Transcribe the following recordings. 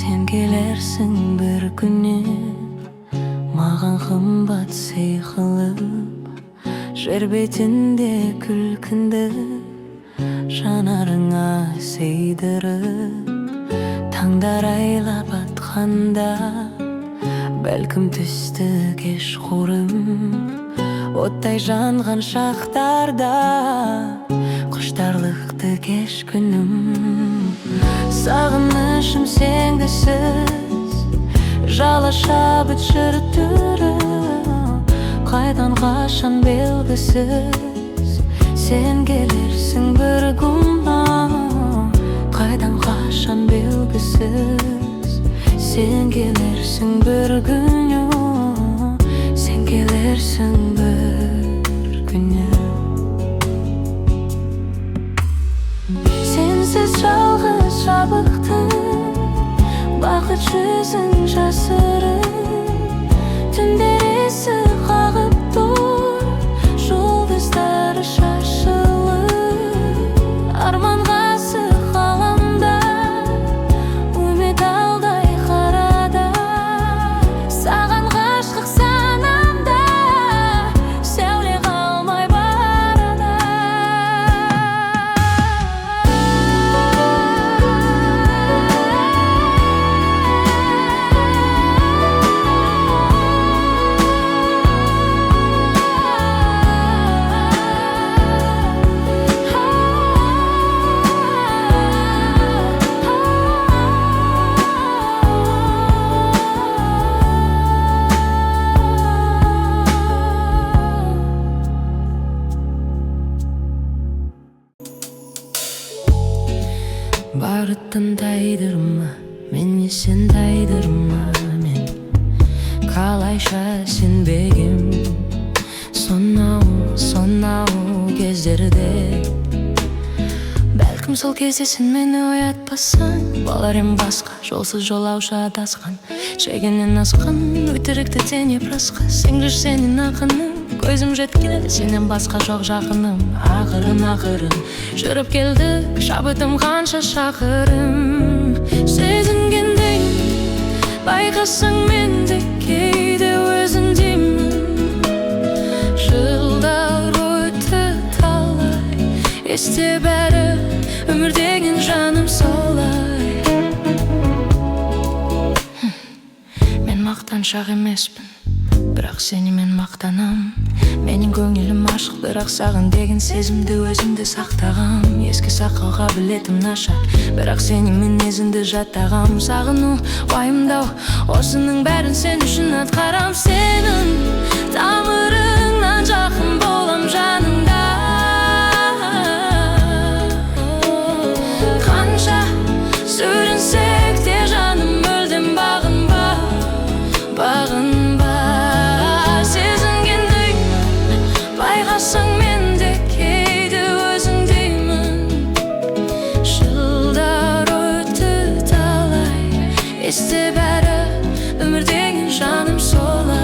Sen келерсің бір күні, маған қымбат сый қылып, жер бетінде күлкіңді жанарыңа сейдіріп. Таңдар айлап атқанда, бәлкім түсті кеш қорым, оттай жанған шақтарда құштарлықты кеш күнім. Сағынышым сенгісіз, жала шабыт жыр түрі, қайдан қашан белгісіз. Сен келерсің бір күні, қайдан қашан белгісіз. Сен келерсің бір күні, сен келерсің бір күні. Сенсіз жалғыз жабықтым, бақыт жүзін жасырып. Түндер есі қағып тұр, жұлдыздары шашылып. Арманға сық ғаламда, үміт алдай қарада. Саған ғашық санамда, сәуле қалмай барада. Барыттың тайдырма, мен сен тайдырма. Мен қалайша сенбегем сонау кездерде. Бәлкім сол кезде сен мені оятпасаң, болар ем басқа, жолсыз жолаушы адасқан. Шегеннен асқан, өтірікті теңеп расқа. Сен жүрсенің ақының, көзім жеткеледі, сенен басқа жоқ жақыным. Ақырын жүріп келдік, шабытым қанша шақырым. Сезінгендей байқасаң мен де кейде өзіңдеймін. Жылдар өтті талай, есте бәрі өмір деген жаным солай. Мен мақтаншақ емеспін, бірақ сені мен мақтанам. Менің көңілім ашық, бірақ саған деген сезімді өзімді сақтағам. Еске сақалға білетім нашар, бірақ сенің мінезіңді жаттағам. Сағыну, уайымдау, осының бәрін сен үшін атқарам. Сенің тамырыңнан жақын болам жаныңда. Қанша сүрінсек те жаным мүлдем бағынба, бағынба. Байқасаң мен де кейде өзіңдеймін. Жылдар өтті талай, есте бәрі өмір деген жаным солай.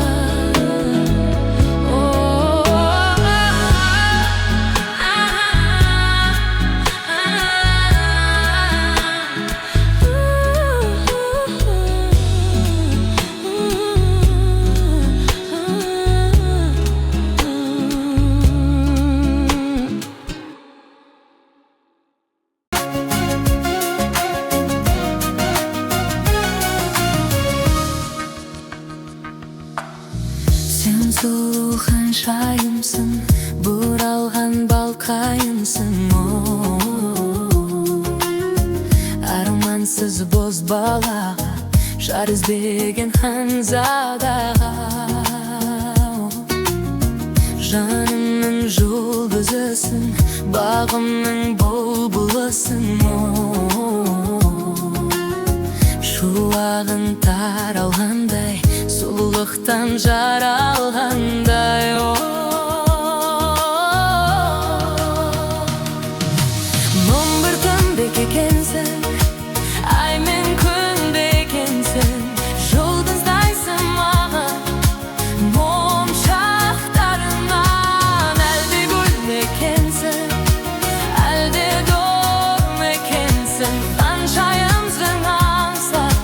Сен сұлу ханшайымсың, бұралған балқайынсың. Армансыз боз балаға, жар іздеген ханзадаға. Жанымның жұлдызысың, бағымның бұлбұлысың. Шуағың таралғандай, сұлулықтан жаралғандай. Мың бір түнбек екенсің, ай мен күнбек екенсің. Жұлдыздайсың маған, моншақтарынан. Әлде гүл ме екенсің, әлде дор ма екенсің. Ханшайымсың аңсап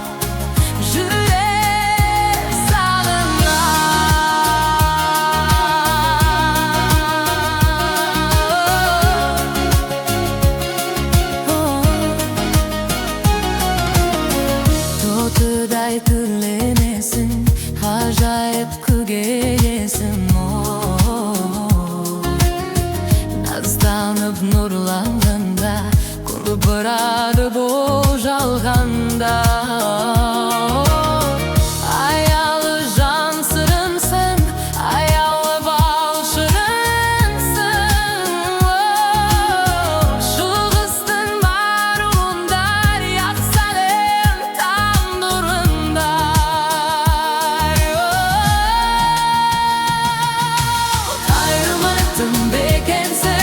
bağrımda. Ayalı can sırınsın, ayalı bal şırınsın. Şu kıstın bağrımda, yaksalım tandırında. Ayrımadım bekense,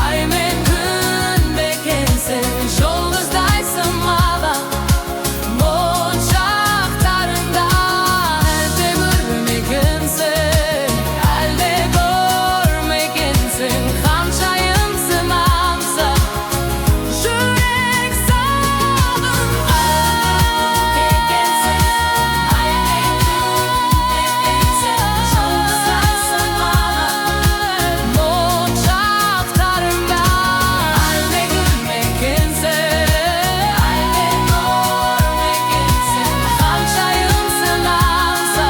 ay men gün bekense. Yoldaşdaysın mala, moçaklarında. Elde görmekensin, elde görmekensin. Kançayımsın ansa, yürek sağdım. Bekensin, ay men gün bekensin. Yoldaşdaysın mala, moçaklarında. Elde görmekensin, elde görmekensin. Kançayımsın ansa,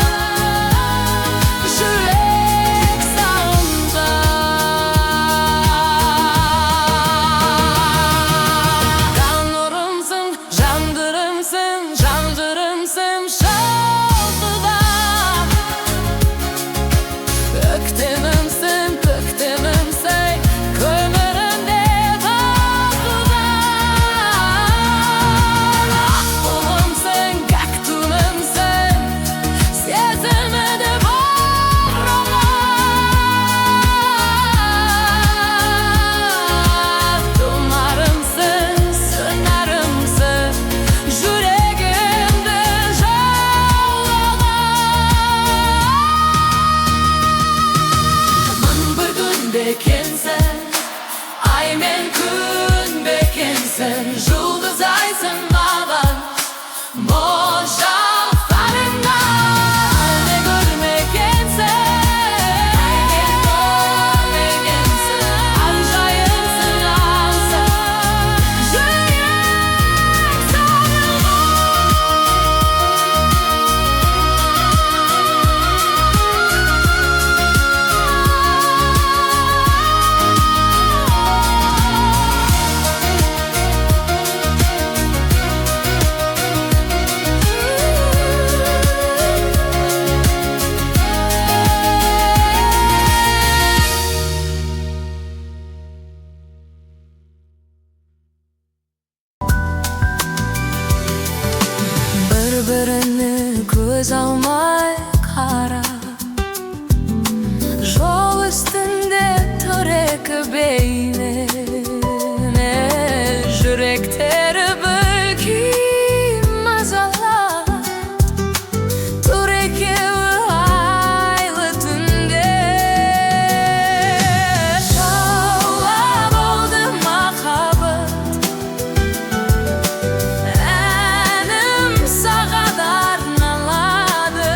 yürek sağımda. Kanlarımsın, jandırımsın, jandırımsın şolduda. Pöktemimsin, pöktemimsin, kömüründe bağlıda. Aklımsın, kaktımımsın, sezimde bağrıma. Dumarımsın, sınarımsın, yüreğimde jağlama. Aman bir gün bekensen, ay men gün bekensen. Yıldız aysın mala, moçaklarında. Elde görmekensen, elde görmekensin. Kançayımsın ansa, yürek sağımda. Bir-birini göz almay kara, yol üstünde törek beynine. Yürekleri belki mazalar, törek aylı tünde. Şavlap oldu mahabbet, enim sağa darnaladı.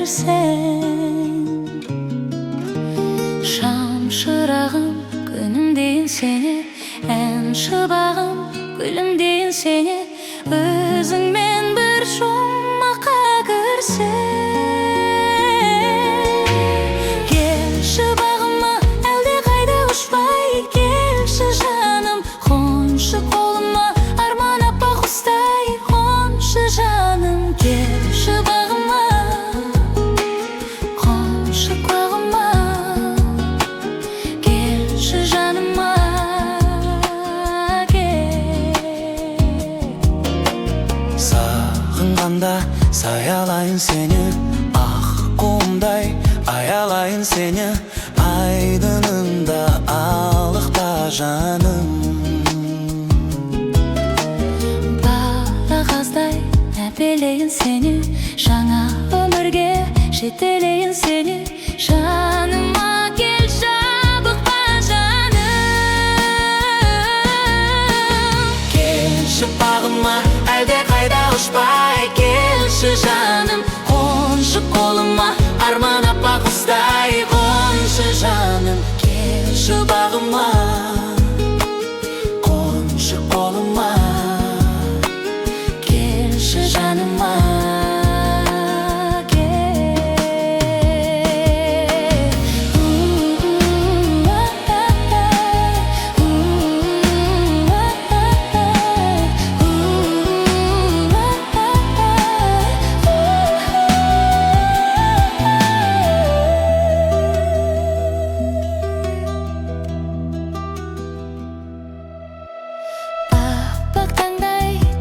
берсең. Шам шырағым, күнім дейін сені, ән шыбағым, гүлім дейін сені, өзіңмен бір жұмаққа кірсең. Келші бағыма, әлде қайда ұшпай, келші жаным, қоншы қолыма, арман аппақ құстай, қоншы жаным. Келші бағыма, қоншы құлағыма, келші жаныма, сағынғанда саялайын сені, ақ құмдай аялайын сені, айдынында алықта жаным. Бала қаздай әпелейін сені, жаңа өмірге жетелейін сені, жаныма кел, жабықпа жаным. Келші бағыма, әлде қайда ұшпай, келші жаным, қоншы қолыма, арман аппақ құстай, қоншы жаным. Келші бағыма, қоншы қолыма, келші жаныма.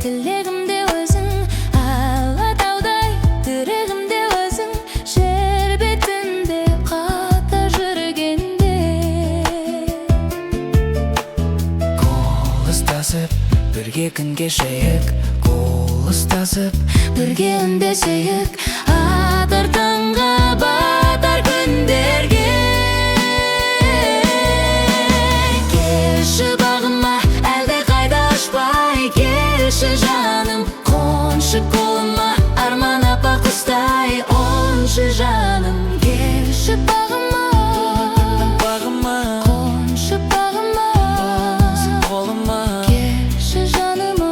Тілегімде өзің, алатаудай тірегімде өзің, жер бетінде қата жүргенде. Қол ұстасып, бірге күн кешейік, қол ұстасып, бірге үндесейік, атар таңға, батар күндерге. Келші бағыма, әлде қайда ұшпай, келші жаным, қоншы қолыма, арман аппақ құстай, оншы жаным. Келші бағыма, қоншы бағыма, қолыма, келші жаныма,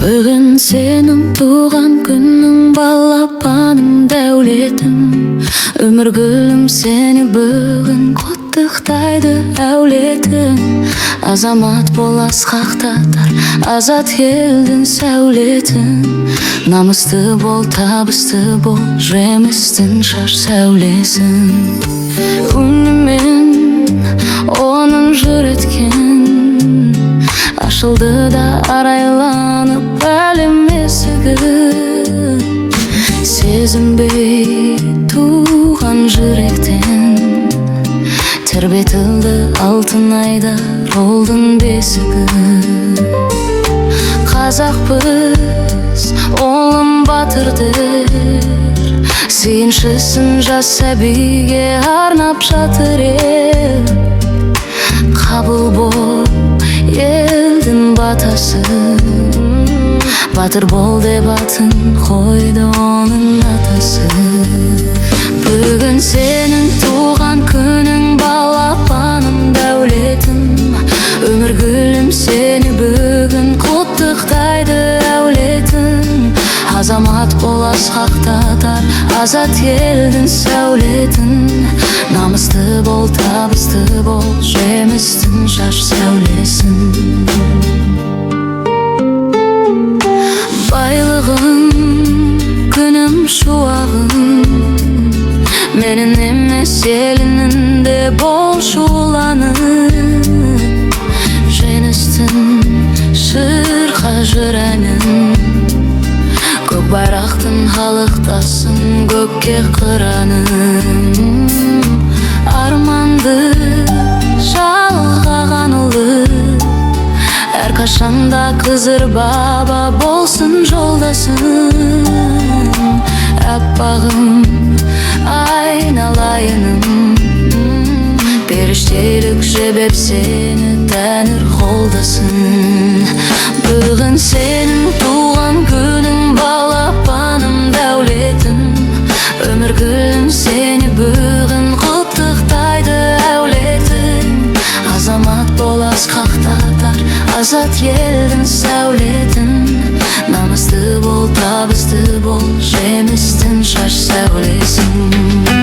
бүгін сенің туған күнің, балапаным, дәулетім, өмір гүлім, сені бүгін құттықтайды әулетім. Азамат бол, асқақтатар, азат елдің сәулетін, намысты бол, табысты бол, жемістің шаш сәулесін. Үнімен оның жүреткен ашылды да арайланып әлем есігі. Сезінбей туған жүректен тербетілді алтын айдар олдың бесігі. Қазақпыз, олым батырдыр, сүйіншісін жас сәбиге арнап жатыр ел. Қабыл бол елдің батасы, батыр бол деп атын қойды оның атасы. Бүгін сенің туған күнің, балапаным, дәулетім, өмір гүлім, сені бүгін құттықтайды әулетім. Азамат бол, асқақтатар, азат елдің сәулетін, намысты бол, табысты бол, жемістің шаш сәулесін. Байлығым, күнім, шуағым, Менин эмес элинде болчу уланып, жеңистин шырка жыранын, көк байрактын халыктасын көкке кыранын. Арманды жалгаган улы, эр кашанда кызыр баба болсун жолдосун. Аппагым айналайыным, периштелик жебеп сени Тәңир колдосын. Бүгүн сенин туулган күнүң, балапаным дәулетим. Өмүр гүлүм сени бүгүн куттуктайды әулетим. Азамат бол аскактатар, азат элдин сәулетин. Намысты бол, табысты бол, жемистин шаш сәулесин.